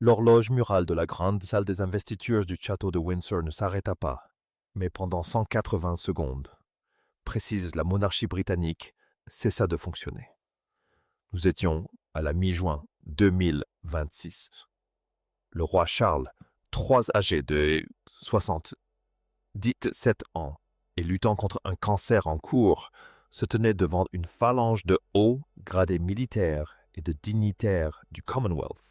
L'horloge murale de la grande salle des investitures du château de Windsor ne s'arrêta pas, mais pendant 180 secondes, précise la monarchie britannique, cessa de fonctionner. Nous étions à la mi-juin 2026. Le roi Charles, âgé de 77 ans et luttant contre un cancer en cours, se tenait devant une phalange de hauts gradés militaires et de dignitaires du Commonwealth.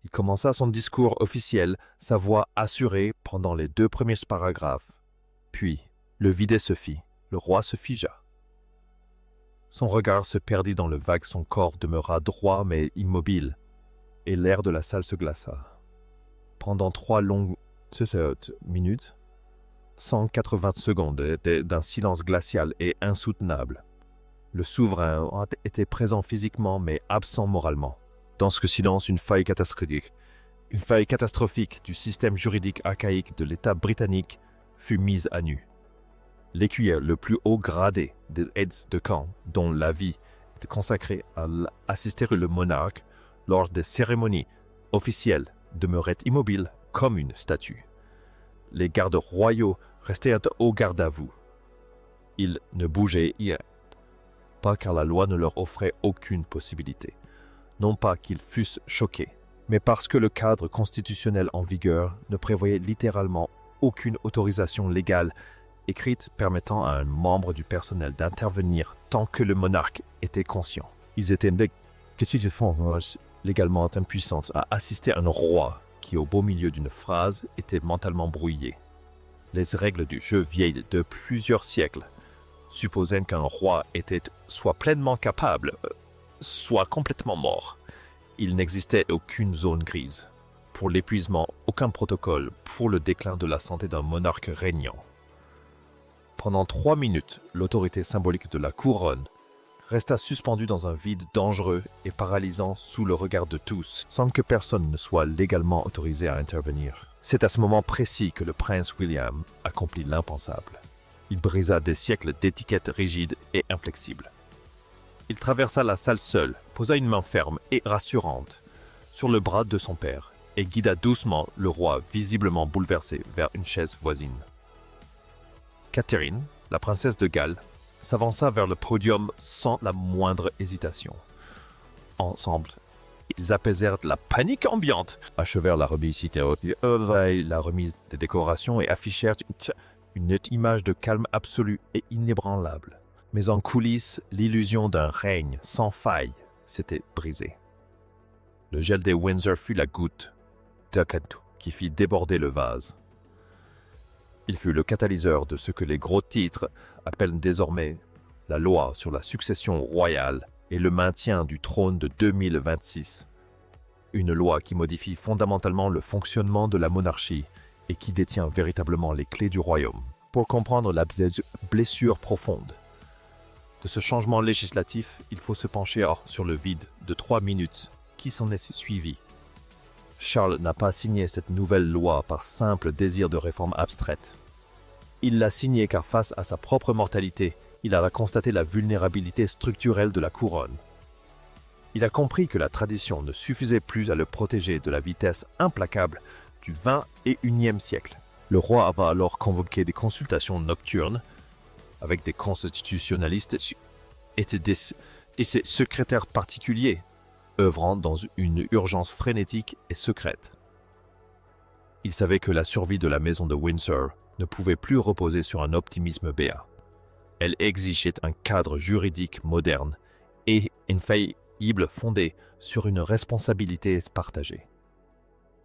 Il commença son discours officiel, sa voix assurée pendant les 2 premiers paragraphes. Puis, le vide se fit, le roi se figea. Son regard se perdit dans le vague, son corps demeura droit mais immobile, et l'air de la salle se glaça. Pendant 3 longues minutes, 180 secondes d'un silence glacial et insoutenable. Le souverain était présent physiquement mais absent moralement. Dans ce silence, une faille catastrophique du système juridique archaïque de l'État britannique fut mise à nu. L'écuyer le plus haut gradé des aides de camp, dont la vie était consacrée à assister le monarque lors des cérémonies officielles, demeurait immobile comme une statue. Les gardes royaux restaient au garde à vous. Ils ne bougeaient pas car la loi ne leur offrait aucune possibilité. Non pas qu'ils fussent choqués, mais parce que le cadre constitutionnel en vigueur ne prévoyait littéralement aucune autorisation légale écrite permettant à un membre du personnel d'intervenir tant que le monarque était conscient. Ils étaient légalement impuissants à assister à un roi qui, au beau milieu d'une phrase, était mentalement brouillé. Les règles du jeu vieilles de plusieurs siècles supposaient qu'un roi était soit pleinement capable, soit complètement mort. Il n'existait aucune zone grise. Pour l'épuisement, aucun protocole pour le déclin de la santé d'un monarque régnant. Pendant 3 minutes, l'autorité symbolique de la couronne resta suspendue dans un vide dangereux et paralysant sous le regard de tous, sans que personne ne soit légalement autorisé à intervenir. C'est à ce moment précis que le prince William accomplit l'impensable. Il brisa des siècles d'étiquettes rigides et inflexibles. Il traversa la salle seul, posa une main ferme et rassurante sur le bras de son père et guida doucement le roi, visiblement bouleversé, vers une chaise voisine. Catherine, la princesse de Galles, s'avança vers le podium sans la moindre hésitation. Ensemble, ils apaisèrent la panique ambiante, achevèrent la remise des décorations et affichèrent une image de calme absolu et inébranlable. Mais en coulisses, l'illusion d'un règne sans faille s'était brisée. Le gel des Windsor fut la goutte qui fit déborder le vase. Il fut le catalyseur de ce que les gros titres appellent désormais la loi sur la succession royale et le maintien du trône de 2026. Une loi qui modifie fondamentalement le fonctionnement de la monarchie et qui détient véritablement les clés du royaume. Pour comprendre la blessure profonde de ce changement législatif, il faut se pencher sur le vide de 3 minutes qui s'en est suivi. Charles n'a pas signé cette nouvelle loi par simple désir de réforme abstraite. Il l'a signée car face à sa propre mortalité, il a constaté la vulnérabilité structurelle de la couronne. Il a compris que la tradition ne suffisait plus à le protéger de la vitesse implacable du XXIe siècle. Le roi a alors convoqué des consultations nocturnes avec des constitutionnalistes et ses secrétaires particuliers, œuvrant dans une urgence frénétique et secrète. Il savait que la survie de la maison de Windsor ne pouvait plus reposer sur un optimisme béat. Elle exigeait un cadre juridique moderne et infaillible fondé sur une responsabilité partagée.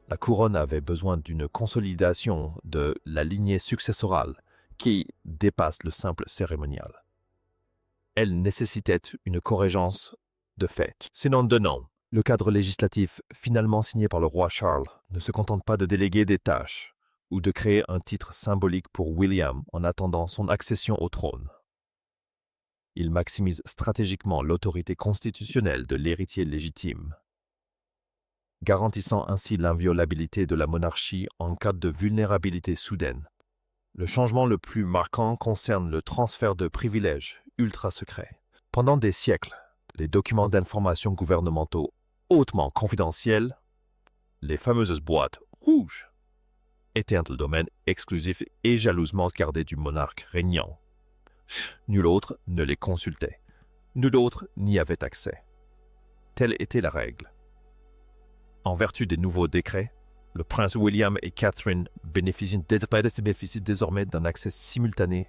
La couronne avait besoin d'une consolidation de la lignée successorale qui dépasse le simple cérémonial. Elle nécessitait une corrigence de fait. Sinon de non. Le cadre législatif finalement signé par le roi Charles ne se contente pas de déléguer des tâches ou de créer un titre symbolique pour William en attendant son accession au trône. Il maximise stratégiquement l'autorité constitutionnelle de l'héritier légitime, garantissant ainsi l'inviolabilité de la monarchie en cas de vulnérabilité soudaine. Le changement le plus marquant concerne le transfert de privilèges ultra secrets. Pendant des siècles, les documents d'information gouvernementaux hautement confidentiels les fameuses boîtes rouges, étaient un domaine exclusif et jalousement gardé du monarque régnant. Nul autre ne les consultait. Nul autre n'y avait accès. Telle était la règle. En vertu des nouveaux décrets, le prince William et Catherine bénéficient désormais d'un accès simultané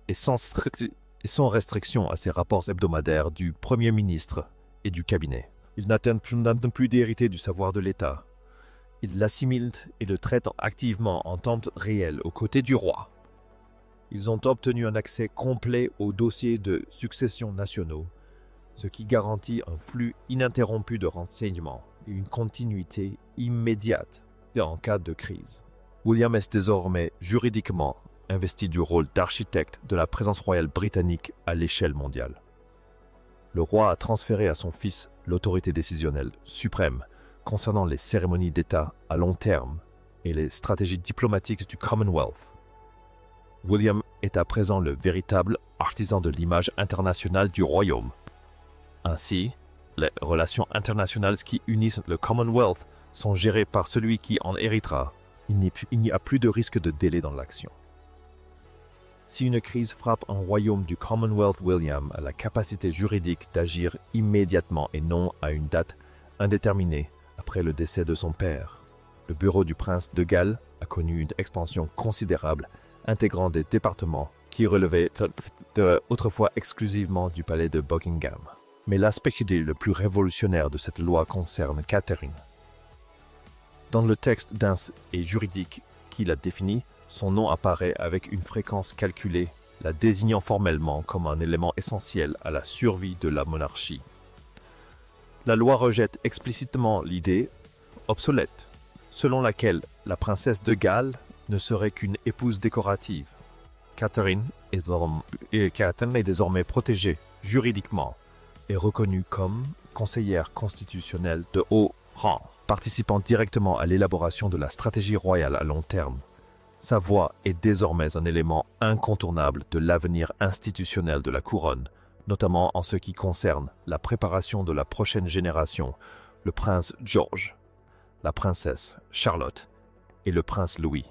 et sans restriction à ces rapports hebdomadaires du Premier ministre et du cabinet. Ils n'atteignent plus d'hériter du savoir de l'État. Ils l'assimilent et le traitent activement en temps réel aux côtés du roi. Ils ont obtenu un accès complet aux dossiers de succession nationaux, ce qui garantit un flux ininterrompu de renseignements et une continuité immédiate en cas de crise. William est désormais juridiquement investi du rôle d'architecte de la présence royale britannique à l'échelle mondiale. Le roi a transféré à son fils l'autorité décisionnelle suprême concernant les cérémonies d'État à long terme et les stratégies diplomatiques du Commonwealth. William est à présent le véritable artisan de l'image internationale du royaume. Ainsi, les relations internationales qui unissent le Commonwealth sont gérées par celui qui en héritera. Il n'y a plus de risque de délai dans l'action. Si une crise frappe un royaume du Commonwealth, William a la capacité juridique d'agir immédiatement et non à une date indéterminée après le décès de son père. Le bureau du prince de Galles a connu une expansion considérable, intégrant des départements qui relevaient autrefois exclusivement du palais de Buckingham. Mais l'aspect le plus révolutionnaire de cette loi concerne Catherine. Dans le texte dense et juridique qui la définit, son nom apparaît avec une fréquence calculée, la désignant formellement comme un élément essentiel à la survie de la monarchie. La loi rejette explicitement l'idée, obsolète, selon laquelle la princesse de Galles ne serait qu'une épouse décorative. Catherine est désormais protégée juridiquement et reconnue comme conseillère constitutionnelle de haut rang, participant directement à l'élaboration de la stratégie royale à long terme. Sa voix est désormais un élément incontournable de l'avenir institutionnel de la couronne, notamment en ce qui concerne la préparation de la prochaine génération, le prince George, la princesse Charlotte et le prince Louis.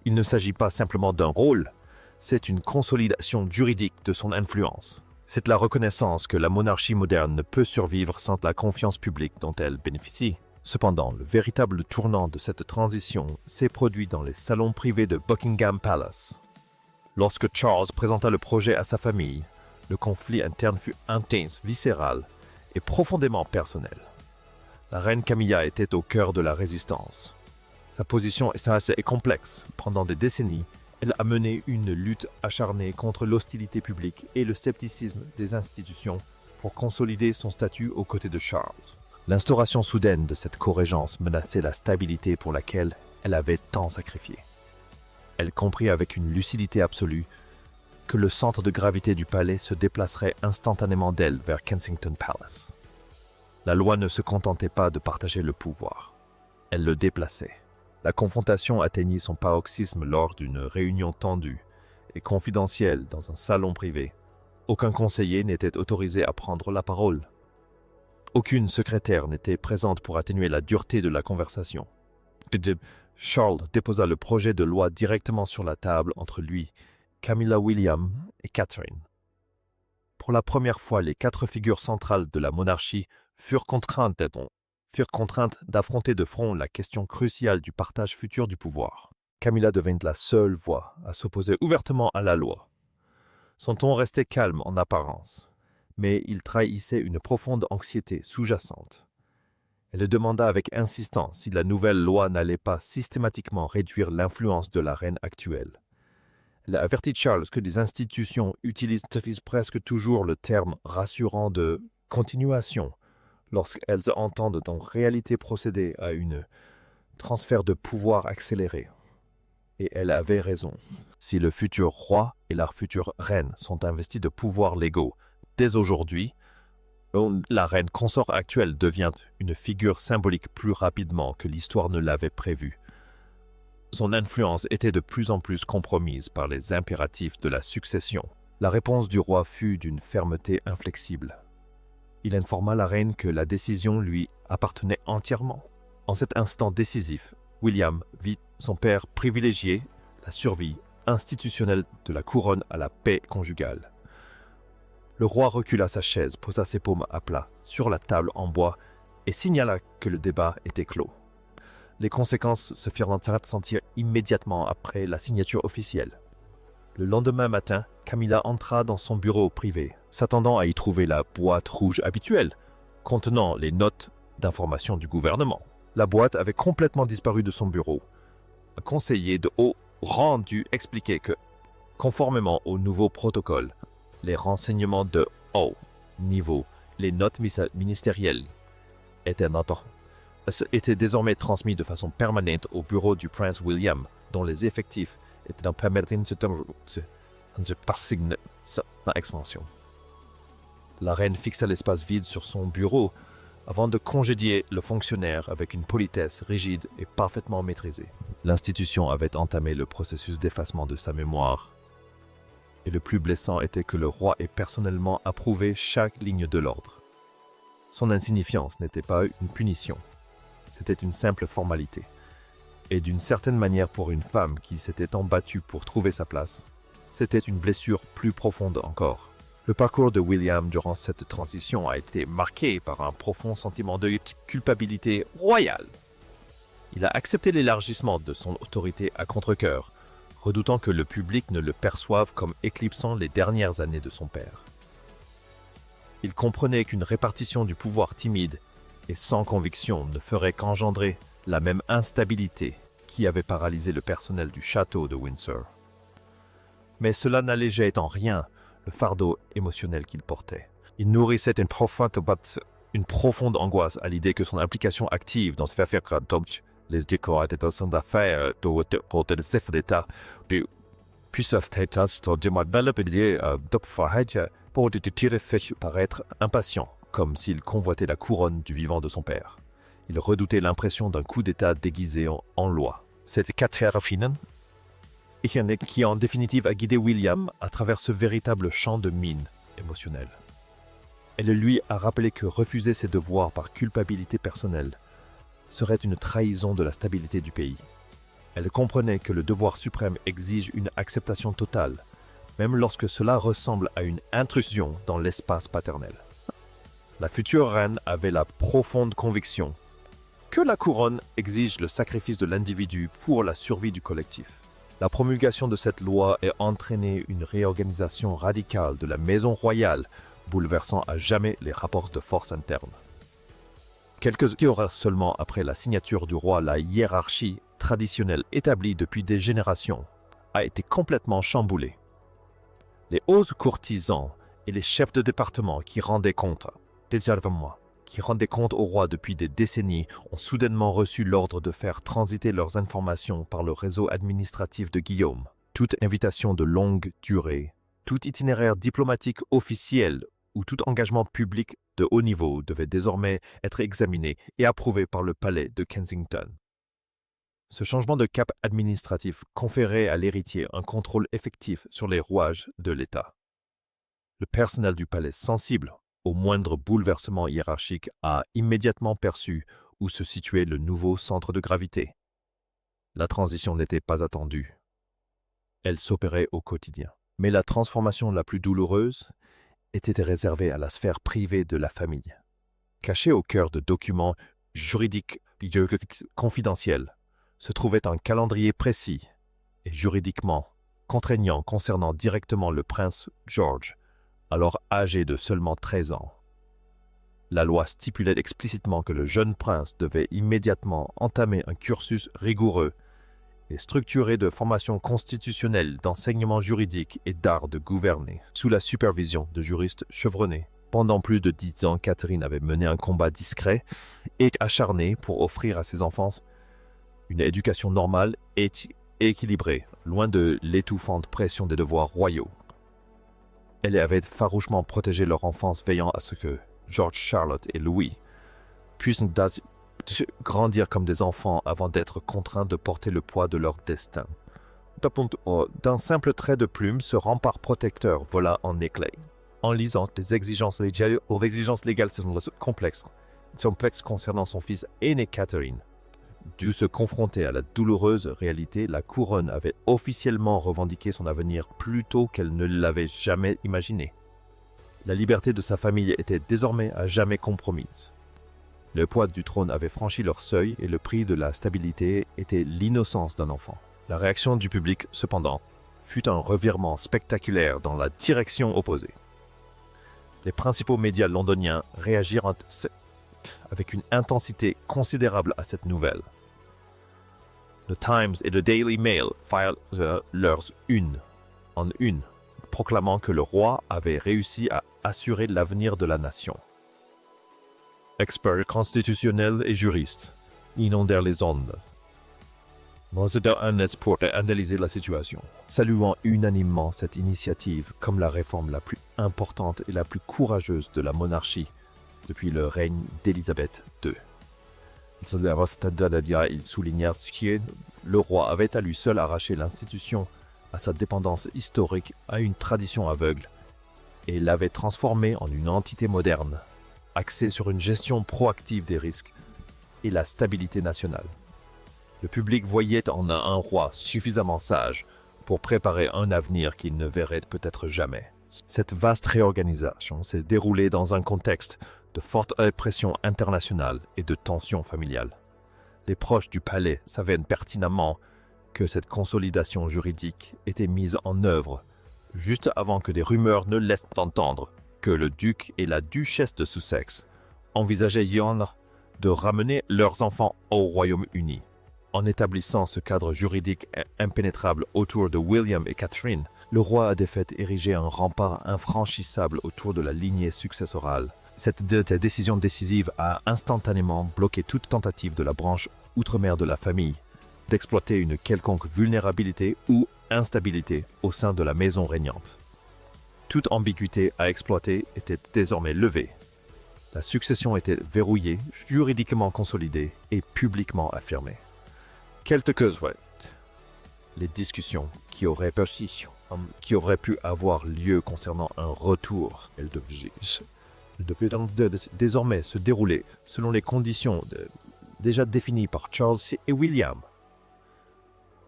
Il ne s'agit pas simplement d'un rôle, c'est une consolidation juridique de son influence. C'est la reconnaissance que la monarchie moderne ne peut survivre sans la confiance publique dont elle bénéficie. Cependant, le véritable tournant de cette transition s'est produit dans les salons privés de Buckingham Palace. Lorsque Charles présenta le projet à sa famille, le conflit interne fut intense, viscéral et profondément personnel. La reine Camilla était au cœur de la résistance. Sa position est complexe. Pendant des décennies, elle a mené une lutte acharnée contre l'hostilité publique et le scepticisme des institutions pour consolider son statut aux côtés de Charles. L'instauration soudaine de cette co-régence menaçait la stabilité pour laquelle elle avait tant sacrifié. Elle comprit avec une lucidité absolue que le centre de gravité du palais se déplacerait instantanément d'elle vers Kensington Palace. La loi ne se contentait pas de partager le pouvoir, elle le déplaçait. La confrontation atteignit son paroxysme lors d'une réunion tendue et confidentielle dans un salon privé. Aucun conseiller n'était autorisé à prendre la parole. Aucune secrétaire n'était présente pour atténuer la dureté de la conversation. Charles déposa le projet de loi directement sur la table entre lui, Camilla William et Catherine. Pour la première fois, les 4 figures centrales de la monarchie furent contraintes d'affronter de front la question cruciale du partage futur du pouvoir. Camilla devint la seule voix à s'opposer ouvertement à la loi. Son ton restait calme en apparence, mais il trahissait une profonde anxiété sous-jacente. Elle demanda avec insistance si la nouvelle loi n'allait pas systématiquement réduire l'influence de la reine actuelle. Elle a averti Charles que les institutions utilisent presque toujours le terme rassurant de « continuation » lorsqu'elles entendent en réalité procéder à un transfert de pouvoir accéléré. Et elle avait raison. Si le futur roi et la future reine sont investis de pouvoirs légaux, dès aujourd'hui, la reine consort actuelle devient une figure symbolique plus rapidement que l'histoire ne l'avait prévu. Son influence était de plus en plus compromise par les impératifs de la succession. La réponse du roi fut d'une fermeté inflexible. Il informa la reine que la décision lui appartenait entièrement. En cet instant décisif, William vit son père privilégier la survie institutionnelle de la couronne à la paix conjugale. Le roi recula sa chaise, posa ses paumes à plat sur la table en bois et signala que le débat était clos. Les conséquences se firent sentir immédiatement après la signature officielle. Le lendemain matin, Camilla entra dans son bureau privé, s'attendant à y trouver la boîte rouge habituelle, contenant les notes d'information du gouvernement. La boîte avait complètement disparu de son bureau. Un conseiller de haut rang dut expliquer que, conformément au nouveau protocole, les renseignements de haut niveau, les notes ministérielles, étaient désormais transmis de façon permanente au bureau du prince William, dont les effectifs étaient en permanence expansion. La reine fixa l'espace vide sur son bureau avant de congédier le fonctionnaire avec une politesse rigide et parfaitement maîtrisée. L'institution avait entamé le processus d'effacement de sa mémoire. Et le plus blessant était que le roi ait personnellement approuvé chaque ligne de l'ordre. Son insignifiance n'était pas une punition, c'était une simple formalité. Et d'une certaine manière pour une femme qui s'était tant battue pour trouver sa place, c'était une blessure plus profonde encore. Le parcours de William durant cette transition a été marqué par un profond sentiment de culpabilité royale. Il a accepté l'élargissement de son autorité à contre-cœur, redoutant que le public ne le perçoive comme éclipsant les dernières années de son père. Il comprenait qu'une répartition du pouvoir timide et sans conviction ne ferait qu'engendrer la même instabilité qui avait paralysé le personnel du château de Windsor. Mais cela n'allégeait en rien le fardeau émotionnel qu'il portait. Il nourrissait une profonde angoisse à l'idée que son implication active dans ces affaires les décorations d'affaires de les chefs d'État puisse paraître impatient, comme s'il convoitait la couronne du vivant de son père. Il redoutait l'impression d'un coup d'État déguisé en loi. C'était Catherine qui en définitive a guidé William à travers ce véritable champ de mine émotionnel. Elle lui a rappelé que refuser ses devoirs par culpabilité personnelle serait une trahison de la stabilité du pays. Elle comprenait que le devoir suprême exige une acceptation totale, même lorsque cela ressemble à une intrusion dans l'espace paternel. La future reine avait la profonde conviction que la couronne exige le sacrifice de l'individu pour la survie du collectif. La promulgation de cette loi a entraîné une réorganisation radicale de la maison royale, bouleversant à jamais les rapports de force internes. Quelques heures seulement après la signature du roi, la hiérarchie traditionnelle établie depuis des générations a été complètement chamboulée. Les hauts courtisans et les chefs de département qui rendaient compte au roi depuis des décennies ont soudainement reçu l'ordre de faire transiter leurs informations par le réseau administratif de Guillaume. Toute invitation de longue durée, tout itinéraire diplomatique officiel ou tout engagement public de haut niveau devait désormais être examiné et approuvé par le palais de Kensington. Ce changement de cap administratif conférait à l'héritier un contrôle effectif sur les rouages de l'État. Le personnel du palais, sensible au moindre bouleversement hiérarchique, a immédiatement perçu où se situait le nouveau centre de gravité. La transition n'était pas attendue. Elle s'opérait au quotidien. Mais la transformation la plus douloureuse était réservée à la sphère privée de la famille. Caché au cœur de documents juridiques confidentiels, se trouvait un calendrier précis et juridiquement contraignant concernant directement le prince George, alors âgé de seulement 13 ans. La loi stipulait explicitement que le jeune prince devait immédiatement entamer un cursus rigoureux et structuré de formation constitutionnelle, d'enseignement juridique et d'art de gouverner, sous la supervision de juristes chevronnés. Pendant plus de 10 ans, Catherine avait mené un combat discret et acharné pour offrir à ses enfants une éducation normale et équilibrée, loin de l'étouffante pression des devoirs royaux. Elle avait farouchement protégé leur enfance, veillant à ce que George, Charlotte et Louis puissent grandir comme des enfants avant d'être contraints de porter le poids de leur destin. D'un simple trait de plume, ce rempart protecteur vola en éclats. En lisant les exigences légales sont complexes concernant son fils aîné Catherine. dut se confronter à la douloureuse réalité, la couronne avait officiellement revendiqué son avenir plus tôt qu'elle ne l'avait jamais imaginé. La liberté de sa famille était désormais à jamais compromise. Le poids du trône avait franchi leur seuil et le prix de la stabilité était l'innocence d'un enfant. La réaction du public, cependant, fut un revirement spectaculaire dans la direction opposée. Les principaux médias londoniens réagirent avec une intensité considérable à cette nouvelle. Le Times et le Daily Mail firent leurs une, proclamant que le roi avait réussi à assurer l'avenir de la nation. Experts constitutionnels et juristes inondèrent les ondes. C'était un espoir d'analyser la situation, saluant unanimement cette initiative comme la réforme la plus importante et la plus courageuse de la monarchie depuis le règne d'Élisabeth II. Ils soulignèrent que le roi avait à lui seul arraché l'institution à sa dépendance historique à une tradition aveugle et l'avait transformée en une entité moderne, axée sur une gestion proactive des risques et la stabilité nationale. Le public voyait en un roi suffisamment sage pour préparer un avenir qu'il ne verrait peut-être jamais. Cette vaste réorganisation s'est déroulée dans un contexte de forte pression internationale et de tensions familiales. Les proches du palais savaient pertinemment que cette consolidation juridique était mise en œuvre juste avant que des rumeurs ne laissent entendre que le duc et la duchesse de Sussex envisageaient de ramener leurs enfants au Royaume-Uni. En établissant ce cadre juridique impénétrable autour de William et Catherine, le roi a de fait érigé un rempart infranchissable autour de la lignée successorale. Cette décision décisive a instantanément bloqué toute tentative de la branche outre-mer de la famille d'exploiter une quelconque vulnérabilité ou instabilité au sein de la maison régnante. Toute ambiguïté à exploiter était désormais levée. La succession était verrouillée, juridiquement consolidée et publiquement affirmée. Les discussions qui auraient pu avoir lieu concernant un retour, elles devaient donc désormais se dérouler selon les conditions déjà définies par Charles et William.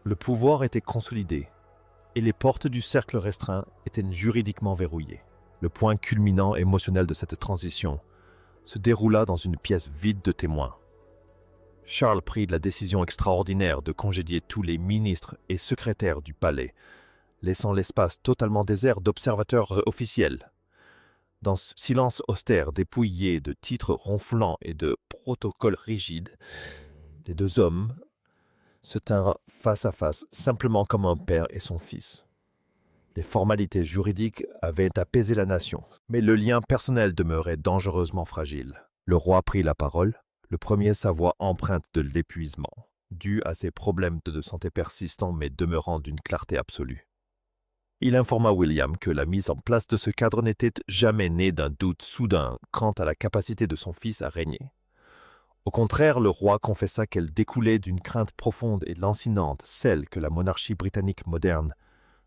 Le pouvoir était consolidé et les portes du cercle restreint étaient juridiquement verrouillées. Le point culminant émotionnel de cette transition se déroula dans une pièce vide de témoins. Charles prit la décision extraordinaire de congédier tous les ministres et secrétaires du palais, laissant l'espace totalement désert d'observateurs officiels. Dans ce silence austère dépouillé de titres ronflants et de protocoles rigides, les deux hommes se tinrent face à face, simplement comme un père et son fils. Les formalités juridiques avaient apaisé la nation, mais le lien personnel demeurait dangereusement fragile. Le roi prit la parole, le premier sa voix empreinte de l'épuisement, dû à ses problèmes de santé persistants mais demeurant d'une clarté absolue. Il informa William que la mise en place de ce cadre n'était jamais née d'un doute soudain quant à la capacité de son fils à régner. Au contraire, le roi confessa qu'elle découlait d'une crainte profonde et lancinante, celle que la monarchie britannique moderne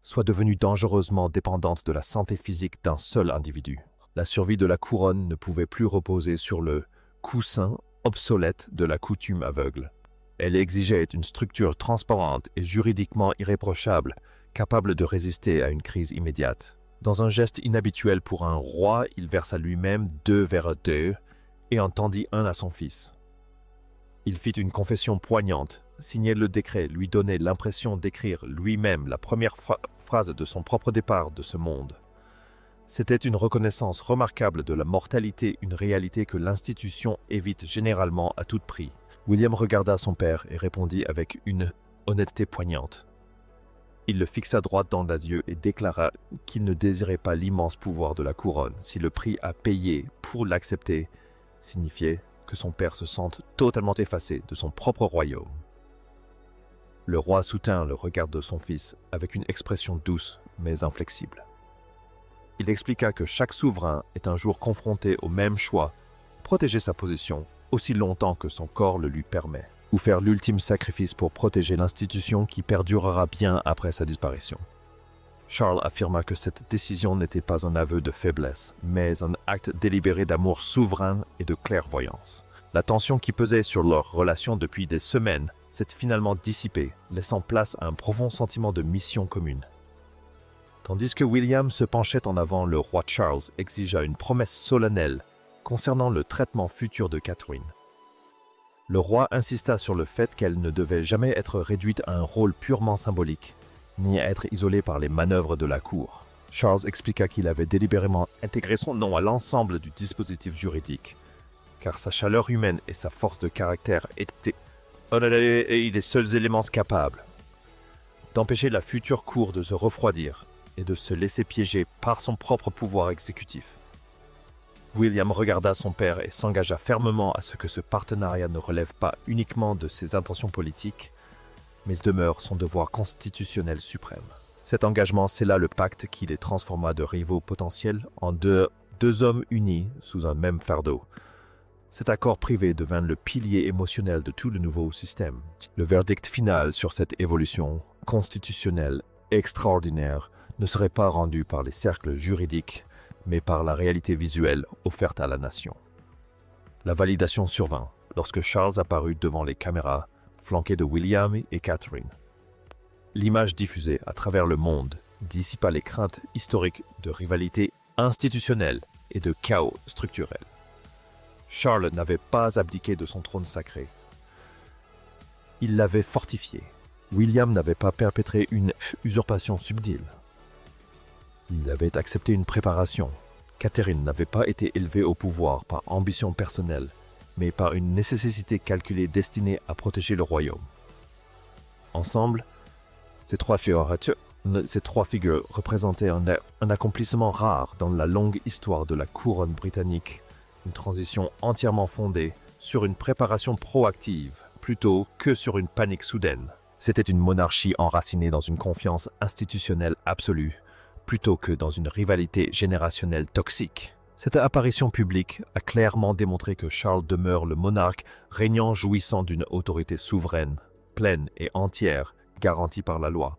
soit devenue dangereusement dépendante de la santé physique d'un seul individu. La survie de la couronne ne pouvait plus reposer sur le coussin obsolète de la coutume aveugle. Elle exigeait une structure transparente et juridiquement irréprochable, capable de résister à une crise immédiate. Dans un geste inhabituel pour un roi, il versa lui-même 2 verres d'eau et en tendit un à son fils. Il fit une confession poignante, signait le décret, lui donnait l'impression d'écrire lui-même la première phrase de son propre départ de ce monde. C'était une reconnaissance remarquable de la mortalité, une réalité que l'institution évite généralement à tout prix. William regarda son père et répondit avec une honnêteté poignante. Il le fixa droit dans les yeux et déclara qu'il ne désirait pas l'immense pouvoir de la couronne si le prix à payer pour l'accepter signifiait que son père se sente totalement effacé de son propre royaume. Le roi soutint le regard de son fils avec une expression douce mais inflexible. Il expliqua que chaque souverain est un jour confronté au même choix, protéger sa position aussi longtemps que son corps le lui permet, ou faire l'ultime sacrifice pour protéger l'institution qui perdurera bien après sa disparition. Charles affirma que cette décision n'était pas un aveu de faiblesse, mais un acte délibéré d'amour souverain et de clairvoyance. La tension qui pesait sur leur relation depuis des semaines s'est finalement dissipée, laissant place à un profond sentiment de mission commune. Tandis que William se penchait en avant, le roi Charles exigea une promesse solennelle concernant le traitement futur de Catherine. Le roi insista sur le fait qu'elle ne devait jamais être réduite à un rôle purement symbolique, ni être isolée par les manœuvres de la cour. Charles expliqua qu'il avait délibérément intégré son nom à l'ensemble du dispositif juridique, car sa chaleur humaine et sa force de caractère étaient les seuls éléments capables d'empêcher la future cour de se refroidir et de se laisser piéger par son propre pouvoir exécutif. William regarda son père et s'engagea fermement à ce que ce partenariat ne relève pas uniquement de ses intentions politiques, mais demeure son devoir constitutionnel suprême. Cet engagement scella le pacte qui les transforma de rivaux potentiels en deux hommes unis sous un même fardeau. Cet accord privé devint le pilier émotionnel de tout le nouveau système. Le verdict final sur cette évolution constitutionnelle extraordinaire ne serait pas rendu par les cercles juridiques, mais par la réalité visuelle offerte à la nation. La validation survint lorsque Charles apparut devant les caméras, flanqué de William et Catherine. L'image diffusée à travers le monde dissipa les craintes historiques de rivalité institutionnelle et de chaos structurel. Charles n'avait pas abdiqué de son trône sacré. Il l'avait fortifié. William n'avait pas perpétré une usurpation subtile. Il avait accepté une préparation. Catherine n'avait pas été élevée au pouvoir par ambition personnelle, mais par une nécessité calculée destinée à protéger le royaume. Ensemble, ces trois figures représentaient un accomplissement rare dans la longue histoire de la couronne britannique, une transition entièrement fondée sur une préparation proactive plutôt que sur une panique soudaine. C'était une monarchie enracinée dans une confiance institutionnelle absolue, plutôt que dans une rivalité générationnelle toxique. Cette apparition publique a clairement démontré que Charles demeure le monarque régnant jouissant d'une autorité souveraine, pleine et entière, garantie par la loi.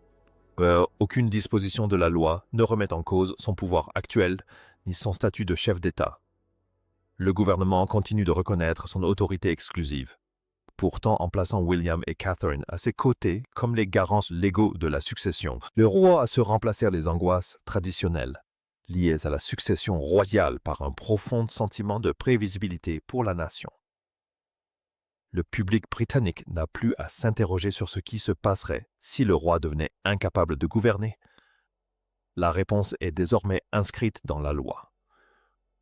Aucune disposition de la loi ne remet en cause son pouvoir actuel ni son statut de chef d'État. Le gouvernement continue de reconnaître son autorité exclusive. Pourtant, en plaçant William et Catherine à ses côtés comme les garants légaux de la succession, le roi a su remplacer les angoisses traditionnelles, liées à la succession royale par un profond sentiment de prévisibilité pour la nation. Le public britannique n'a plus à s'interroger sur ce qui se passerait si le roi devenait incapable de gouverner. La réponse est désormais inscrite dans la loi.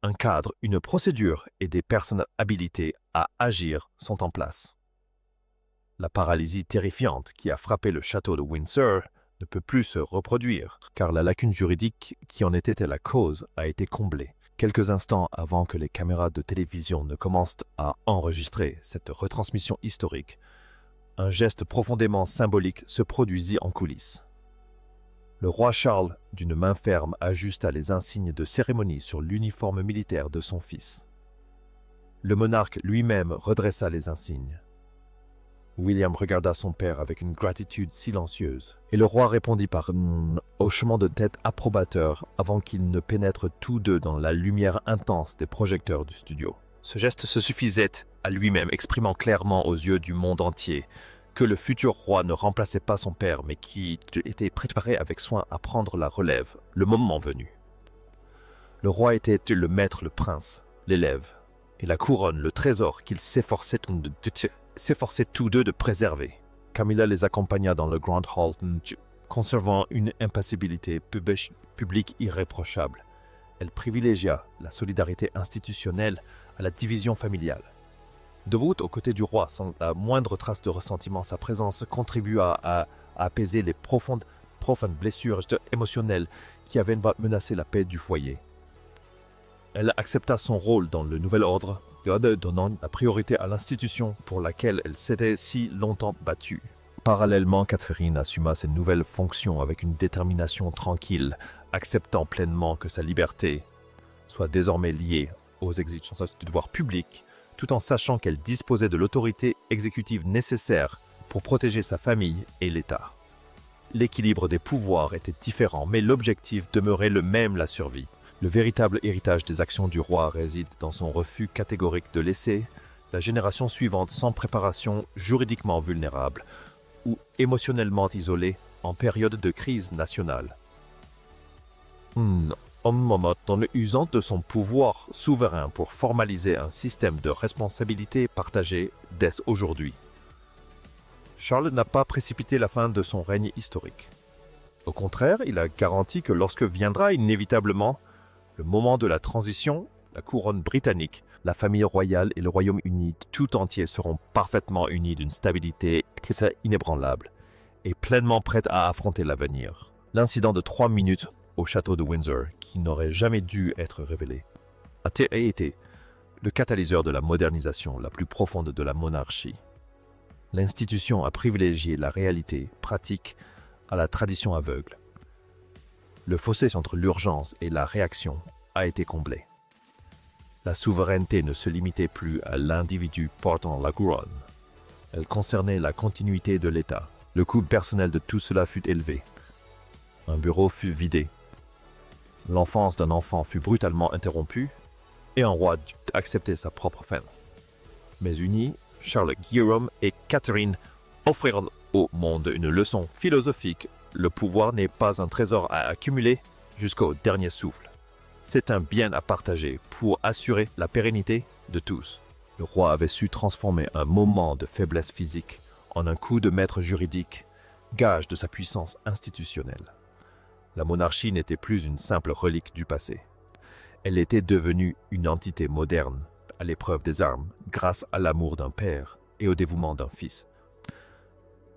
Un cadre, une procédure et des personnes habilitées à agir sont en place. La paralysie terrifiante qui a frappé le château de Windsor ne peut plus se reproduire, car la lacune juridique qui en était la cause a été comblée. Quelques instants avant que les caméras de télévision ne commencent à enregistrer cette retransmission historique, un geste profondément symbolique se produisit en coulisses. Le roi Charles, d'une main ferme, ajusta les insignes de cérémonie sur l'uniforme militaire de son fils. Le monarque lui-même redressa les insignes. William regarda son père avec une gratitude silencieuse, et le roi répondit par un hochement de tête approbateur avant qu'ils ne pénètrent tous deux dans la lumière intense des projecteurs du studio. Ce geste se suffisait à lui-même, exprimant clairement aux yeux du monde entier que le futur roi ne remplaçait pas son père, mais qui était préparé avec soin à prendre la relève, le moment venu. Le roi était le maître, le prince, l'élève, et la couronne, le trésor qu'ils s'efforçaient tous deux de préserver. Camilla les accompagna dans le Grand Hall, conservant une impassibilité publique irréprochable. Elle privilégia la solidarité institutionnelle à la division familiale. Debout aux côtés du roi, sans la moindre trace de ressentiment, sa présence contribua à apaiser les profondes blessures émotionnelles qui avaient menacé la paix du foyer. Elle accepta son rôle dans le nouvel ordre, donnant la priorité à l'institution pour laquelle elle s'était si longtemps battue. Parallèlement, Catherine assuma ses nouvelles fonctions avec une détermination tranquille, acceptant pleinement que sa liberté soit désormais liée aux exigences du devoir public, tout en sachant qu'elle disposait de l'autorité exécutive nécessaire pour protéger sa famille et l'État. L'équilibre des pouvoirs était différent, mais l'objectif demeurait le même, la survie. Le véritable héritage des actions du roi réside dans son refus catégorique de laisser la génération suivante sans préparation, juridiquement vulnérable ou émotionnellement isolée en période de crise nationale. En usant de son pouvoir souverain pour formaliser un système de responsabilité partagée dès aujourd'hui. Charles n'a pas précipité la fin de son règne historique. Au contraire, il a garanti que lorsque viendra inévitablement le moment de la transition, la couronne britannique, la famille royale et le Royaume-Uni tout entier seront parfaitement unis d'une stabilité inébranlable et pleinement prêtes à affronter l'avenir. L'incident de 3 minutes au château de Windsor, qui n'aurait jamais dû être révélé, a été le catalyseur de la modernisation la plus profonde de la monarchie. L'institution a privilégié la réalité pratique à la tradition aveugle. Le fossé entre l'urgence et la réaction a été comblé. La souveraineté ne se limitait plus à l'individu portant la couronne. Elle concernait la continuité de l'État. Le coût personnel de tout cela fut élevé. Un bureau fut vidé. L'enfance d'un enfant fut brutalement interrompue et un roi dut accepter sa propre fin. Mais unis, Charles Guillaume et Catherine offrirent au monde une leçon philosophique. Le pouvoir n'est pas un trésor à accumuler jusqu'au dernier souffle. C'est un bien à partager pour assurer la pérennité de tous. Le roi avait su transformer un moment de faiblesse physique en un coup de maître juridique, gage de sa puissance institutionnelle. La monarchie n'était plus une simple relique du passé. Elle était devenue une entité moderne, à l'épreuve des armes, grâce à l'amour d'un père et au dévouement d'un fils.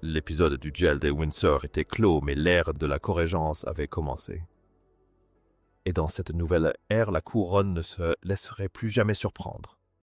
L'épisode du duel de Windsor était clos, mais l'ère de la corrégence avait commencé. Et dans cette nouvelle ère, la couronne ne se laisserait plus jamais surprendre.